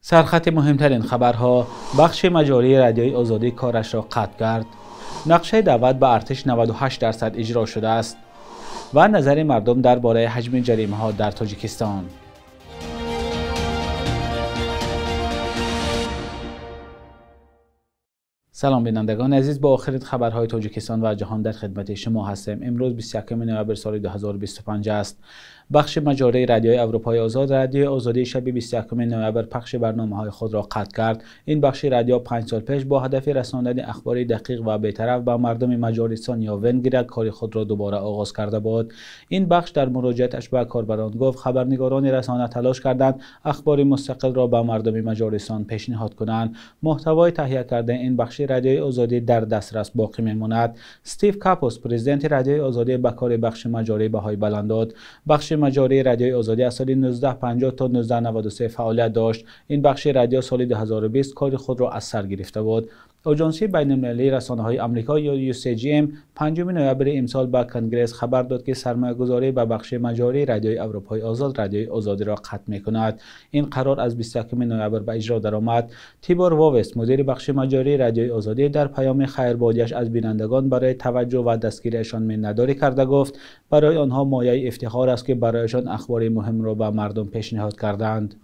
سرخط مهمترین خبرها: بخش مجاری رادیوی آزادی کارش را قطع کرد. نقشه دعوت به ارتش 98% اجرا شده است. و نظر مردم درباره حجم جریمه ها در تاجیکستان. سلام بینندگان عزیز، با آخرین خبرهای تاجیکستان و جهان در خدمت شما هستم. امروز 21 نوامبر سال 2025 است. بخش مجاری رادیوی اروپای آزاد رادیوی آزادی شب 21 نوامبر پخش برنامه‌های خود را قطع کرد. این بخش رادیو 5 سال پیش با هدف رساندن اخبار دقیق و بی‌طرف به مردم مجارستان یا ونگریا کار خود را دوباره آغاز کرده بود. این بخش در مراجعتش به کاربران گفت خبرنگاران رسانه تلاش کردند اخبار مستقل را به مردم مجارستان پیشنهاد کنند. محتوای تهیه کرده این بخش رادیوی آزادی در دسترس باقی میماند. استیو کاپوس پرزیدنت رادیوی آزادی به کار بخش مجاری بهای بلند داد. بخش مجاری رادیوی آزادی از سال 1950 تا 1993 فعالیت داشت. این بخش رادیو سال 2020 کار خود را از سر گرفته بود. آژانسی بین‌المللی رسانه‌های آمریکا یا UCGM 5 نوامبر امسال به کنگره خبر داد که سرمایه‌گذاری به بخش مجاری رادیوی اروپای آزاد رادیوی آزادی را قطع می‌کند. این قرار از 21 نوامبر به اجرا درآمد. تیبور واوست مدیر بخش مجاری رادیوی آزادی در پیام خیربادیش از بینندگان برای توجه و دستگیریشان منتداری کرده گفت برای آنها مایه افتخار است که برایشان اخبار مهم را به مردم پیشنهاد کردند.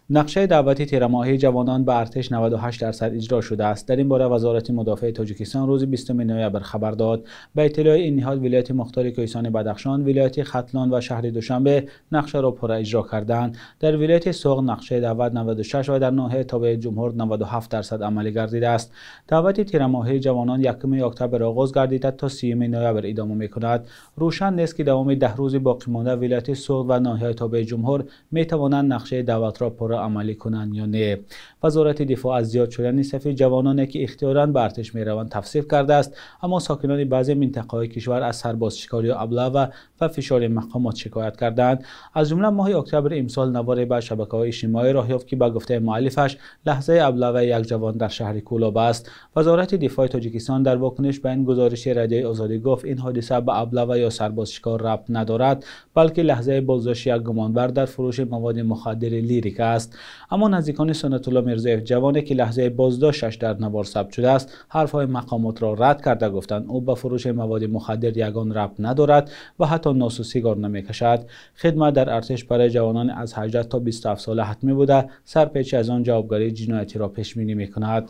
نقشه دعوتی تیرماهی جوانان به ارتش 98% اجرا شده است. در این باره وزارت مدافع تاجیکستان روز 20 نوامبر خبر داد. به اطلاع این نهاد ولایت مختار کوهستان بدخشان، ولایت ختلان و شهر دوشنبه نقشه را پر اجرا کردند. در ولایت سوق نقشه دعوت 96 و در ناحیه تابع جمهور 97% عملی گردیده است. دعوت تیرماهی جوانان 1 اکتبر آغاز گردیده تا 30 نوامبر ادامه می‌کند. روشن نیست که دوام 10 روز باقی مانده ولایت سوق و ناحیه تابع جمهور می‌توانند نقشه دعوت را پر عملی کنند یا نه. وزارت دفاع از زیاد شدن صف جوانانی که اختیاراً به ارتش میروند تفسیر کرده است، اما ساکنان بعضی منطقه‌های کشور از سربازشکاری و ابله و فشار مقامات شکایت کردند. از جمله ماه اکتبر امسال نواری به شبکه‌های اجتماعی راه یافت که به گفته مؤلفش لحظه ابله یک جوان در شهر کولاب است. وزارت دفاع تاجیکستان در واکنش به این گزارش رادیوی آزادی گفت این حادثه به ابله یا سربازشکار ربط ندارد، بلکه لحظه بازداشت یک گمانبر در فروش مواد مخدر لیریک است. اما نزدیکان سنت الله میرزایف جوانی که لحظه بازداشتش در نوار ثبت شده است حرفهای مقامات را رد کرده گفتند او به فروش مواد مخدر یگان ربط ندارد و حتی نوس و سیگار نمیکشد. خدمت در ارتش برای جوانان از 18 تا 27 ساله حتمی بوده، سرپیچی از آن جوابگری جنایتی را پیش بینی میکند.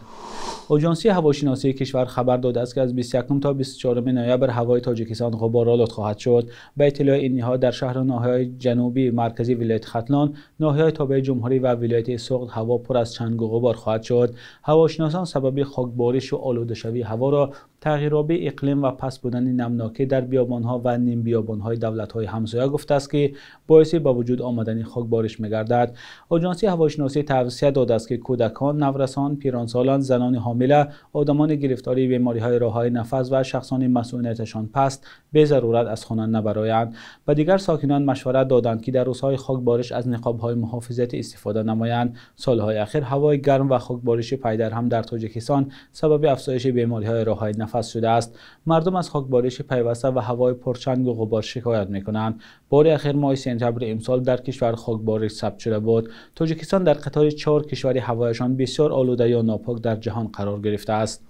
آژانسی هواشناسی کشور خبر داده است که از 21 تا 24 نوامبر هوای تاجیکستان غبارآلود خواهد شد. به اطلاع این نهاد در شهر و ناحیه‌های جنوبی مرکزی ولایت ختلان، ناحیه‌های تابع جمهوری و ولایت سوق هوا پر از چنگ و غبار خواهد شد. هواشناسان سبب خاکبارش و آلوده شوی هوا را تغییرآبی اقلیم و پس بودن نمناکی در بیابان‌ها و نیم بیابان‌های دولت‌های همسایه گفته است که باعث به وجود آمدن خاکبارش می‌گردد. آژانسی هواشناسی توصیه داده است که کودکان، نورسان، پیرانسالان، زنان حامله، آدمان گرفتاری بیماری‌های راه‌های نفس و شخصان مسئولیتشان پست به ضرورت از خانه نبرایند. و دیگر ساکنان مشورت دادند که در روزهای خاکبارش از نقاب‌های محافظتی استفاده نمایند. سال‌های اخیر هوای گرم و خاکبارش پای در هم در تاجیکستان سبب افزایش بیماری‌های راه‌های نفس شده است. مردم از خاکبارش پیوسته و هوای پرچنگ و غبار شکایت می‌کنند. بار اخیر ماه سپتامبر امسال در کشور خاکبارش ثبت شده بود. تاجیکستان در قطار 4 کشور هوایشان بسیار آلوده یا ناپاک در جهان قرار گرفته است.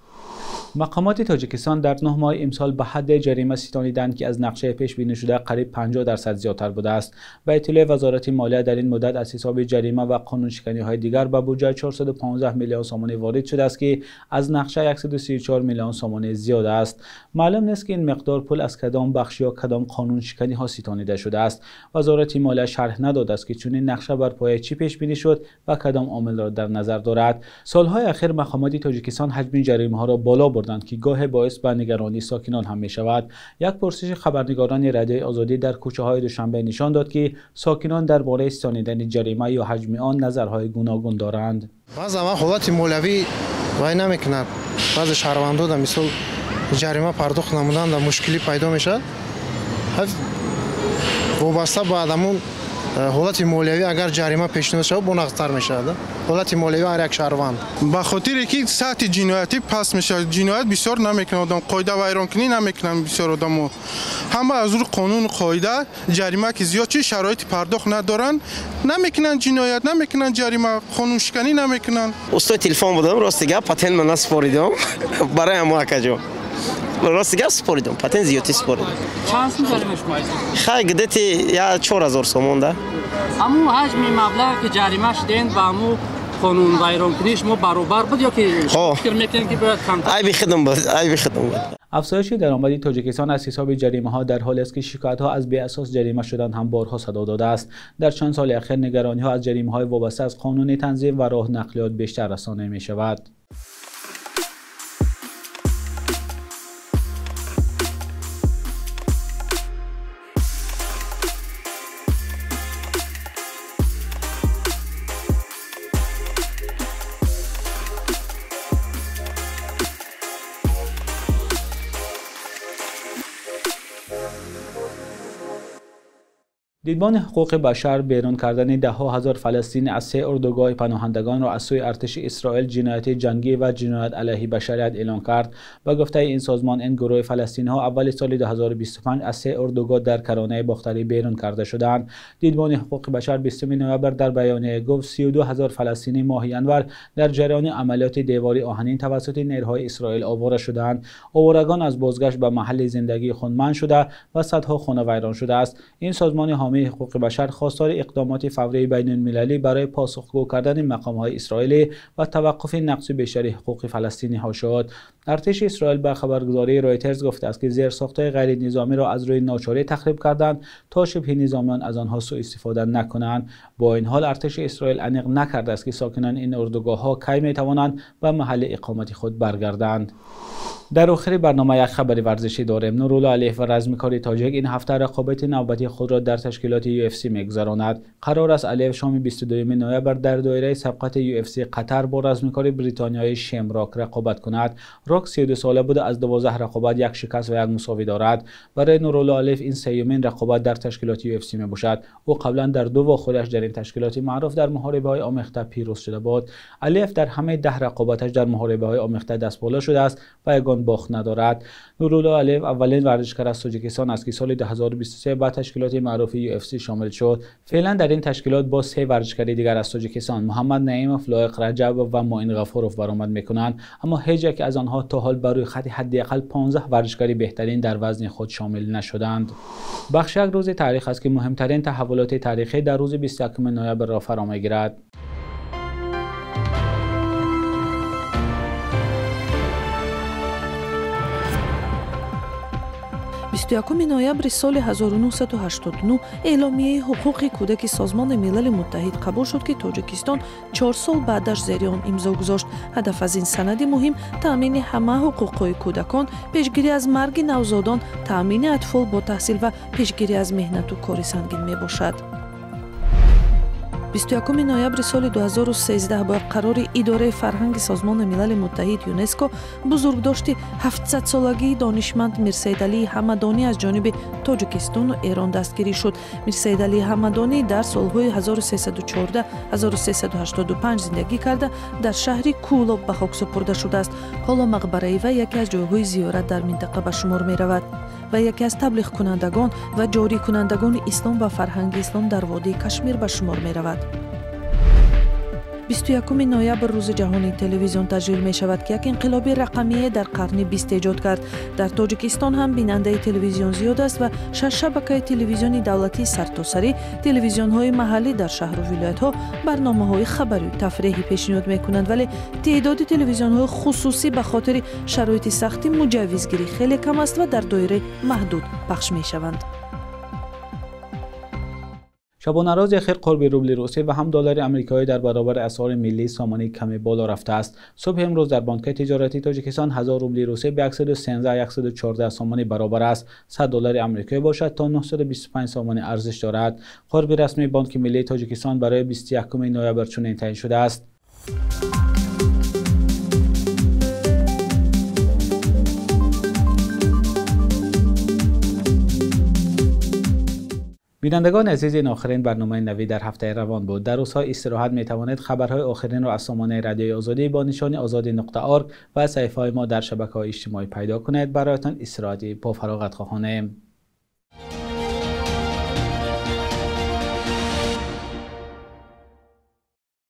مقامات تاجیکستان در 9 ماه امسال به حد جریمه ستانیدند که از نقشه پیش بینی شده قریب 50% زیادتر بوده است. به اطلاع وزارت مالیه در این مدت از حساب جریمه و قانون شکنی‌های دیگر به بودجه 415 میلیون سومانی وارد شده است که از نقشه 134 میلیون سومانی زیاد است. معلوم نیست که این مقدار پول از کدام بخش یا کدام قانون شکنی‌ها ستانیده شده است. وزارت مالیه شرح نداده است که چنین نقشه بر پایه چی پیش بینی شد و کدام عامل را در نظر دارد. سال‌های اخیر مقامات تاجیکستان حجم جریمه‌ها را بالا بردند که گاه باعث به نگرانی ساکنان هم می شود. یک پرسش خبرنگاران رادیوی آزادی در کوچه‌های دوشنبه نشان داد که ساکنان درباره ستانیدن جریمه یا حجم آن نظرهای گوناگون دارند. بعضی وقت حالت مالیوی وای نمیکند. بعضی شهروندان در مثال جریمه پرداخت نمودن در مشکلی پیدا میشه. وابسته به آدمون ҳолати молиявӣ агар ҷарима пешниҳод шавад бонақстар мешавад. ҳолати молиявӣ ҳар як шаҳрванд ба хотире ки сатҳи ҷиноятӣ паст мешавад. ҷиноят бисёр намекунад одам, қоида вайронкунӣ намекунанд бисёр одамо. ҳама аз рӯи қонуну қоида ҷарима ки зиёд чи шароити пардохт надоранд, намекунанд ҷиноят, намекунанд ҷарима, қонуншиканӣ намекунанд. устои телефон будам, рости гап патент ман наспоридам барои ҳама акаҷон. рости гап споридам, патент зиёдтӣ споридам. چند سال ġarima шумо? хай гидети я 4000 сомон да. аму ҳаҷми маблағ ки ҷарима шуден ба аму қонун вайронкунӣ шумо баробар буд ё ки фикр мекунед ки бояд камтар? айби хидм буд, айби хидм буд. افزایش درآمدی تاجیکستان از حساب جریمه ها در حالی است که شکایت ها از بی اساس جریمه شدن هم بارها صدا داده است. در چند سال اخیر نگرانی ها از جریمه های وابسته از قانون تنظیم و راه نقلیات بیشتر رسانه می شود. دیدبان حقوق بشر بیرون کردن ده‌ها هزار فلسطینی از 3 اردوگاه پناهندگان را از سوی ارتش اسرائیل جنایت جنگی و جنایت علیه بشریت اعلام کرد. با گفته این سازمان، این گروه فلسطینی‌ها اول سال 2025 از 3 اردوگاه در کرانه باختری بیرون کرده شدند. دیدبان حقوق بشر 20 نوامبر در بیانیه گفت 32,000 فلسطینی ماهیانور در جریان عملیات دیواری آهنین توسط نیروهای اسرائیل آواره شدند. آوارگان از بازگشت به محل زندگی خود منع شده و صدها خانه ویران شده است. این سازمان حامی حقوق بشر خواستار اقدامات فوری بین المللی برای پاسخگو کردن مقام‌های اسرائیلی و توقف نقض بشری حقوق فلسطینی‌ها شد. ارتش اسرائیل به خبرگزاری رایترز گفته است که زیرساخت‌های غیر نظامی را از روی ناچاری تخریب کردند تا شبه نظامیان از آنها سوء استفاده نکنند. با این حال ارتش اسرائیل عنق نکرده است که ساکنان این اردوگاه‌ها کی می‌توانند به محل اقامت خود برگردند. در آخر برنامه یک خبر ورزشی داریم. نورالله علیف و رزمکار تاجیک این هفته رقابت نوبتی خود را در تشکیلات UFC می‌گذراند. قرار است علیف شام 22 نوامبر در دایره سبقت UFC قطر با رزمکار بریتانیایی شمراک رقابت کند. راک 32 ساله بوده، از 12 رقابت یک شکست و یک مساوی دارد. برای نورالله علیف این سیومین رقابت در تشکیلات UFC میباشد. او قبلا در 2 واخورش در این تشکیلات معروف در محاربه‌های آمیخته پیروز شده بود. علیف در همه 10 رقابتش در محاربه‌های آمیخته دست بالا شده است و یگان باخت ندارد. نورالله علیف اولین ورزشکار از تاجیکستان است که سال 2023 به تشکیلات معروف UFC شامل شد. فعلا در این تشکیلات با 3 ورزشکار دیگر از تاجیکستان، محمد نعیمov، لایق رجب و معین غفورov برآمد میکنند، اما هیچ یک از آنها تا حال بر روی خط حداقل 15 ورزشکار بهترین در وزن خود شامل نشدند. بخش یک روز تاریخ است که مهمترین تحولات تاریخی در روز 21 نوامبر را فرا میگیرد. 21 ноябри соли 1989 эъломияи ҳуқуқи кӯдаки Созмони Милали Муттаҳид қабул шуд, ки Тоҷикистон 4 сол баъдаш зери он имзо гузошт. Ҳадаф аз ин санади муҳим таъмини ҳама ҳуқуқҳои кӯдакон, пешгирӣ аз марги навзодон, таъмини атфол бо таҳсил ва пешгирӣ аз меҳнату кори сангин мебошад. 21 ноябри соли 2013 бо қарори идораи фарҳанги Созмони Милали Муттаҳид ЮНЕСКО бузургдошти 700-солагии донишманд Мирсаидалии Ҳамадонӣ аз ҷониби Тоҷикистону Эрон дастгирӣ шуд. Мирсаидалии Ҳамадонӣ дар солҳои 1314-1385 зиндагӣ карда дар шаҳри Кӯлоб ба хок супурда шудааст. ҳоло мақбараи вай яке аз ҷойҳои зиёрат дар минтақа ба шумор меравад ва яке аз таблиғкунандагон ва ҷорикунандагони ислом ва фарҳанги ислом дар водии Кашмир ба шумор меравад. 21 ноябр рӯзи ҷаҳонии телевизион таҷлил мешавад, ки як инқилоби рақамие дар қарни 20 эҷод кард. Дар Тоҷикистон ҳам бинандаи телевизион зиёд аст ва 6 шабакаи телевизиони давлатии сартосарӣ, телевизионҳои маҳаллӣ дар шаҳру вилоятҳо барномаҳои хабарию тафреҳӣ пешниҳод мекунанд, вале теъдоди телевизионҳои хусусӣ ба хотири шароити сахти муҷаввизгирӣ хеле кам аст ва дар доираи маҳдуд пахш мешаванд. شبانه روز اخیر قرب روبل روسی و هم دلار آمریکایی در برابر اسعار ملی سامانه کمی بالا رفته است. صبح امروز در بانک تجارتی تاجیکستان 1000 روبل روسی به 113 سامانه برابر است. 100 دلار آمریکایی باشد تا 925 سامانه ارزش دارد. قرب رسمی بانک ملی تاجیکستان برای 21 نوامبر چنین تعیین شده است. بینندگان عزیز، این آخرین برنامه نوی در هفته روان بود. در روزهای استراحت می توانید خبرهای آخرین را از سامانه رادیوی آزادی با نشان آزادی.org و صفحه ما در شبکه‌های اجتماعی پیدا کنید. برایتان استراحتی با فراغت خواهانم.